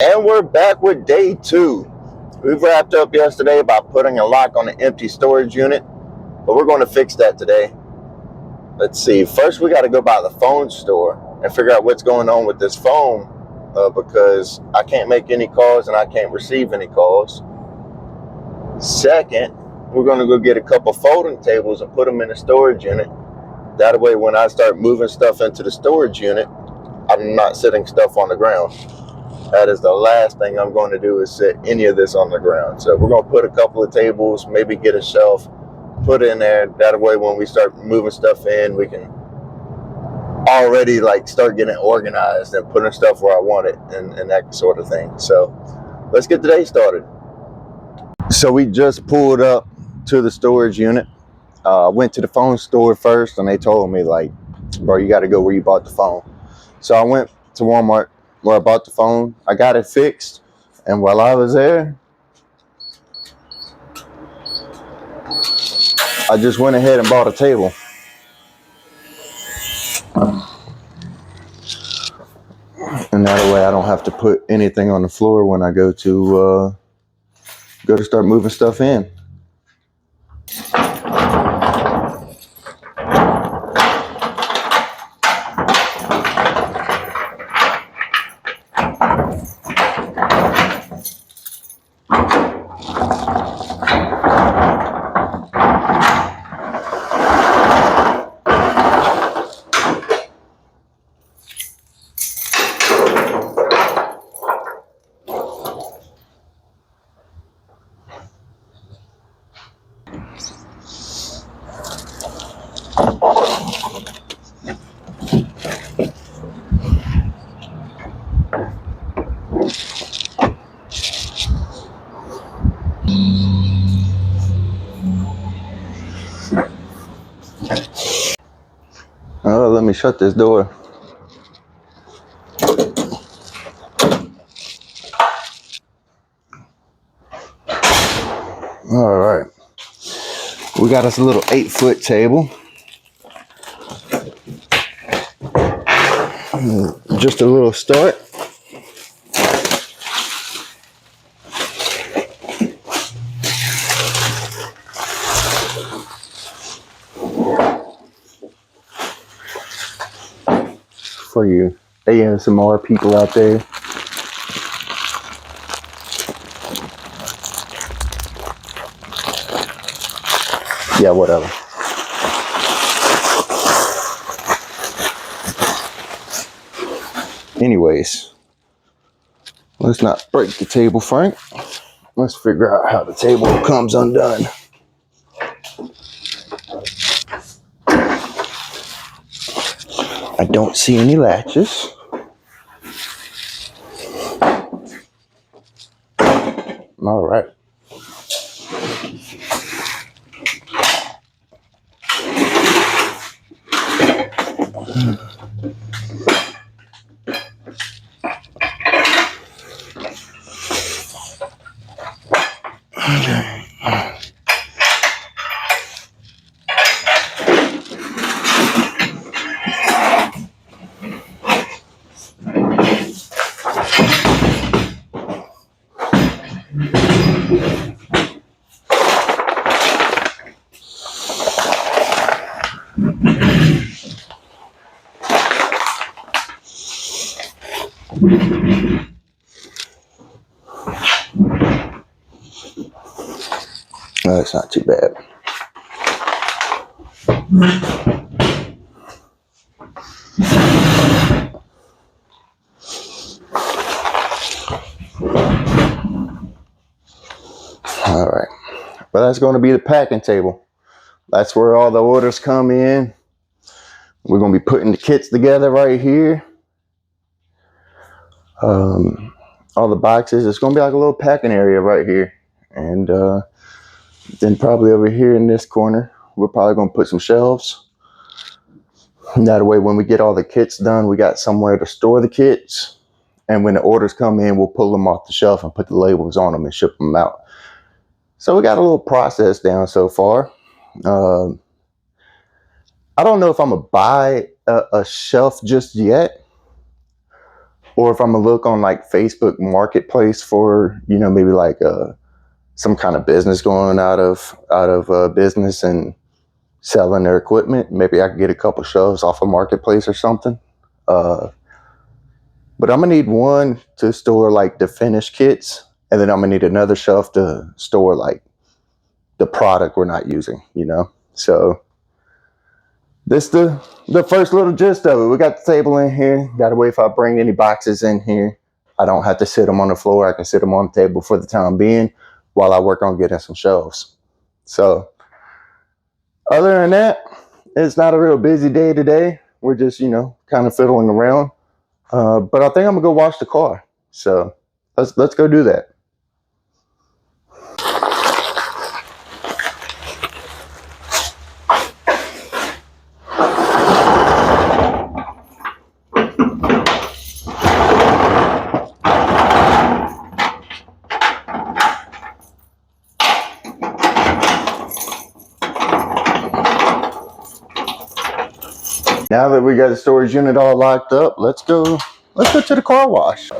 And we're back with day 2. We wrapped up yesterday by putting a lock on the empty storage unit, but we're going to fix that today. Let's see. First, we got to go by the phone store and figure out what's going on with this phone because I can't make any calls and I can't receive any calls. Second, we're going to go get a couple folding tables and put them in the storage unit. That way, when I start moving stuff into the storage unit, I'm not sitting stuff on the ground. That is the last thing I'm going to do, is sit any of this on the ground. So we're going to put a couple of tables, maybe get a shelf, put it in there. That way when we start moving stuff in, we can already start getting organized and putting stuff where I want it and that sort of thing. So let's get the day started. So we just pulled up to the storage unit. Went to the phone store first and they told me bro, you got to go where you bought the phone. So I went to Walmart where I bought the phone. I got it fixed, and while I was there, I just went ahead and bought a table. And that way I don't have to put anything on the floor when I go to start moving stuff in. Oh, let me shut this door. All right. We got us a little 8-foot table. Just a little start. For you ASMR people out there. Yeah, whatever. Anyways, let's not break the table, Frank. Let's figure out how the table comes undone. I don't see any latches. All right. Okay. That's not too bad. All right. Well, that's going to be the packing table. That's where all the orders come in. We're going to be putting the kits together right here. All the boxes. It's going to be like a little packing area right here. And then probably over here in this corner, we're probably going to put some shelves. And that way, when we get all the kits done, we got somewhere to store the kits. And when the orders come in, we'll pull them off the shelf and put the labels on them and ship them out. So we got a little process down so far. I don't know if I'm going to buy a shelf just yet, or if I'm gonna look on like Facebook Marketplace for, you know, maybe like some kind of business going out of business and selling their equipment, maybe I could get a couple shows off of Marketplace or something. But I'm gonna need one to store like the finished kits, and then I'm gonna need another shelf to store like the product we're not using, you know? So this the first little gist of it. We got the table in here. That way, if I bring any boxes in here, I don't have to sit them on the floor. I can sit them on the table for the time being while I work on getting some shelves. So other than that, it's not a real busy day today. We're just, you know, kind of fiddling around. But I think I'm gonna go wash the car. So let's go do that. Now that we got the storage unit all locked up, let's go to the car wash.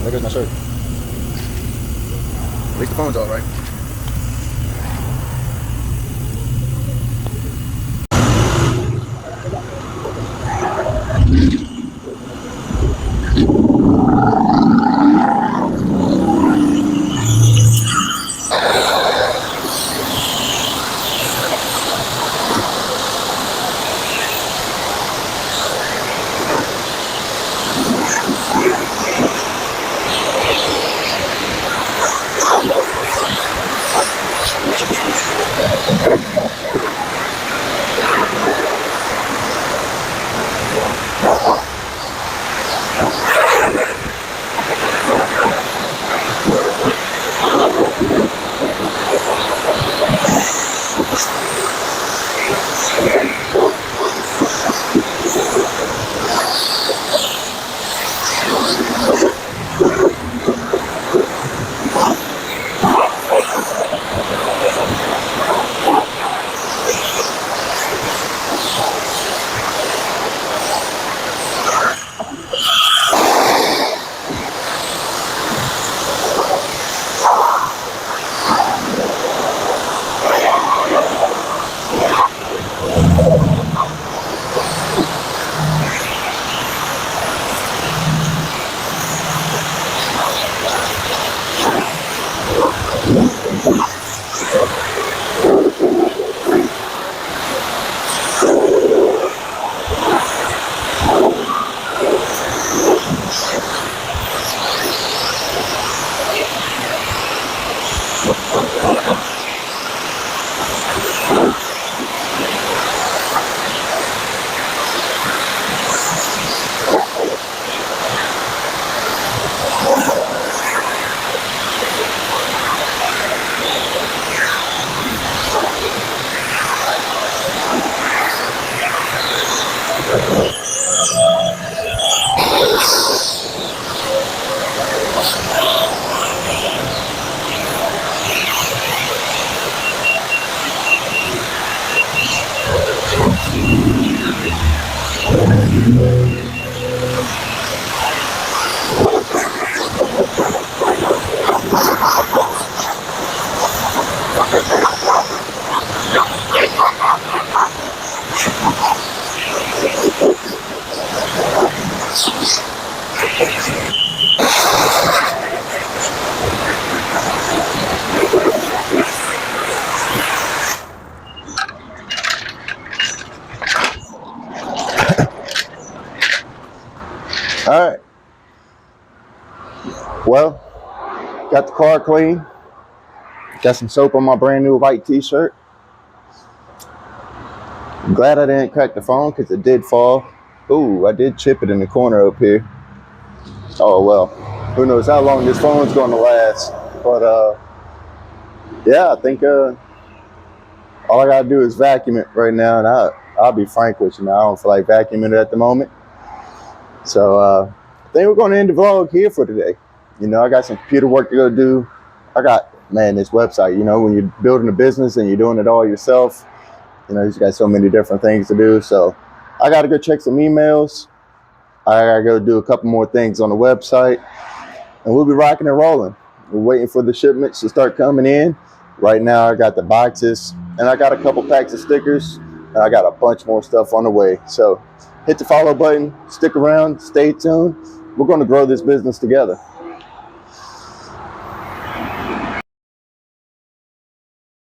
There goes my shirt. At least the phone's all right. All right. Well, got the car clean. Got some soap on my brand new white t-shirt. I'm glad I didn't crack the phone because it did fall. Ooh, I did chip it in the corner up here. Oh well, who knows how long this phone's going to last. But yeah, I think all I gotta do is vacuum it right now, and I'll be frank with you now. I don't feel like vacuuming it at the moment. So I think we're going to end the vlog here for today. You know, I got some computer work to go do. I got, man, this website, you know, when you're building a business and you're doing it all yourself, you know, you got so many different things to do. So I got to go check some emails. I got to go do a couple more things on the website, and we'll be rocking and rolling. We're waiting for the shipments to start coming in. Right now, I got the boxes, and I got a couple packs of stickers, and I got a bunch more stuff on the way. So hit the follow button, stick around, stay tuned. We're going to grow this business together.